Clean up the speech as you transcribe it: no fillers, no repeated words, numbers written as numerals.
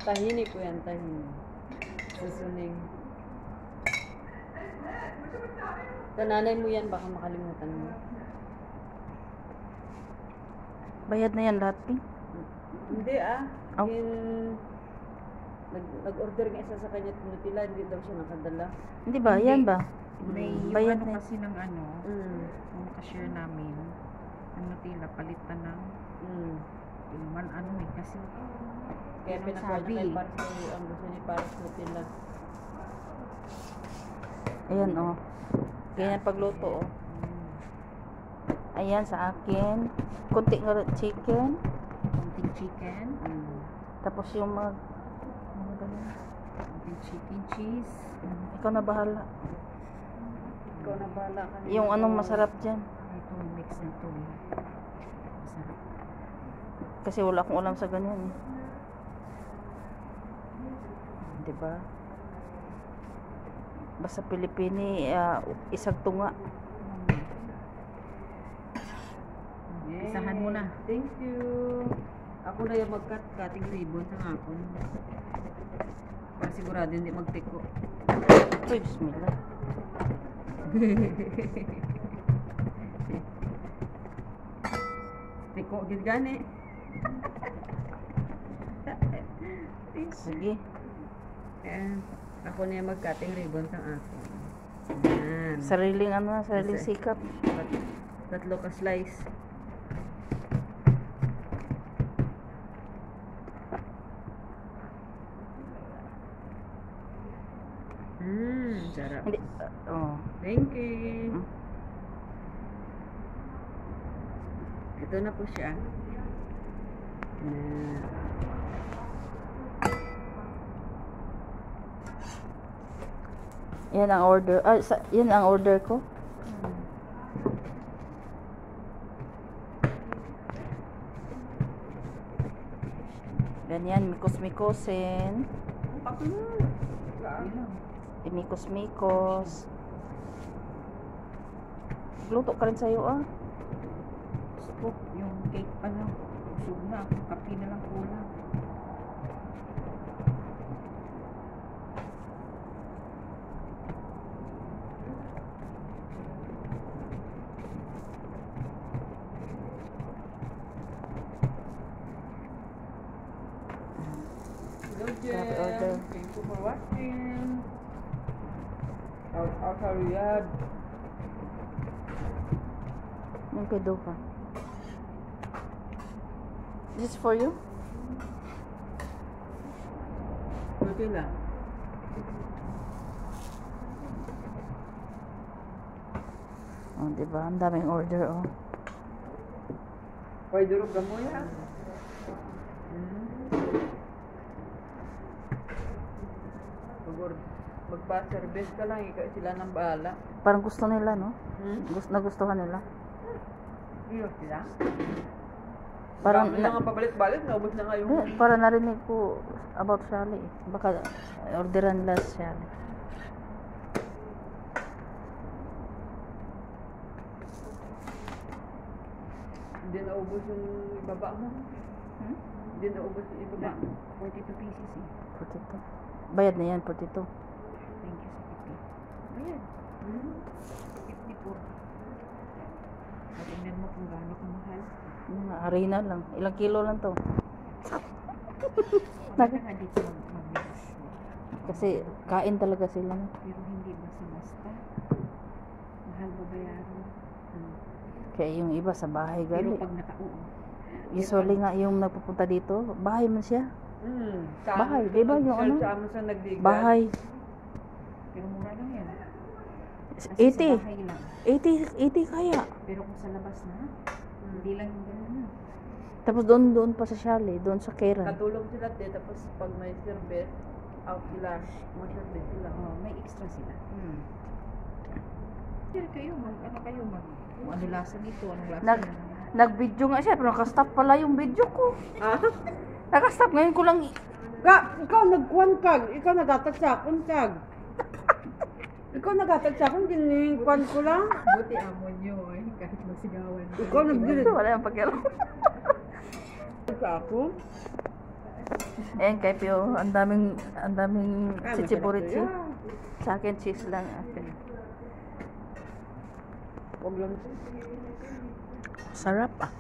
Tahini ko yan, tahini. Susuning. Sa nanay mo yan, baka makalimutan mo. Bayad na yan lahat, Ping? Hindi Oh. Nag-order nga isa sa kanya Nutella, hindi daw siya nakadala. Hindi ba? Yan ba? May yung Bayad ano na. kasi ng ano, yung cashier namin, ang Nutella, palitan ng yung ano kasi. Kaya Yan ang pinakuha sabi. niya kay Paris ang gusto ni Paris Nutella. Ayan, oh. Ganyan pagluto, oh. Ayan, sa akin. Kunti nga chicken. Konting chicken, Tapos yung mga ganyan. konting chicken cheese. Ikaw na bahala. Ikaw na bahala ka. Yung anong masarap dyan. Ito, mix na ito. Masarap. Kasi wala akong ulam sa ganyan, eh. Diba? Basta Pilipini, isang tunga. Yay. Isahan mo na. Thank you. Ako na yung mag-cutting ribbon sa ako. Para sigurado hindi magtiko. Uy, bismillah. Tiko, gid gani. Sige. Ayan. Ako na yung mag-cutting ribbon sa ako. Ayan. Sariling ano, sariling Kasi- sikap. Tatlo ka slice. Sarap. Hindi, oh. Thank you. Ito na po siya. Na. Yan ang order. Yan ang order ko. Ganyan, mikos-mikosin. Imikos-mikos. Luto ka rin sa'yo, ah. Scoop, yung cake pa lang. Usog na. Kape na lang kulang. Hello, Grabe order. Jen. Thank you for watching. Out sa Riyadh. Yung pedo ka. This is for you? Okay na. Oh, diba? Ang daming order, oh. Pwede durog ka mo yan. Magpa-service ka lang, ikaw sila nang bahala. Parang gusto nila, no? Hmm? Nagustuhan nila. Iyo sila. Parang, Dami na nga pabalik-balik, naubos na nga yung... para narinig ko about Shally. Baka orderan last Shally. Hindi naubos yung ibaba mo. Hindi naubos yung ibaba mo. 42 pieces eh. 42. Bayad na yan, 42. Thank you sa 50. Ayan. 54. Tingnan mo kung gaano kamahal. Harina lang. Ilang kilo lang to. Maganda nga dito mag-negosyo. Kasi kain talaga sila. No? Pero hindi basta-basta. Mahal babayaran. Kaya yung iba sa bahay Pero gali. pag nakauo. Usually nga yung nagpupunta dito, bahay man siya. Bahay, Sa- di ba yung ano? Sa amin sa nagdigan. Bahay. Pero mura lang yan. Kasi 80. sa bahay lang. 80 kaya. Pero kung sa labas na, hindi lang yung gano'n na. Tapos doon pa sa Shally, doon sa Karen. Katulog sila tapos pag may service, out sila, mag-service sila. Oh, may extra sila. Pero kayo, ano kayo, ano lasa nito, anong lasa Nag- yan? Nag-video nga siya, pero nakastop pala yung video ko. Ah? Nakastop, ngayon ko lang Ikaw nagkuhan kag, ikaw nagatag sa akon kag. Ikaw nagatag sa akon, gining kuhan ko lang. Buti amo nyo eh. kahit magsigawan. Ikaw nagdilit Wala yung pakialam. ka ako. Ayan kay Pio, ang daming chichiburitsi. Yeah. Sa akin cheese lang. Okay. Huwag lang. Sarap ah.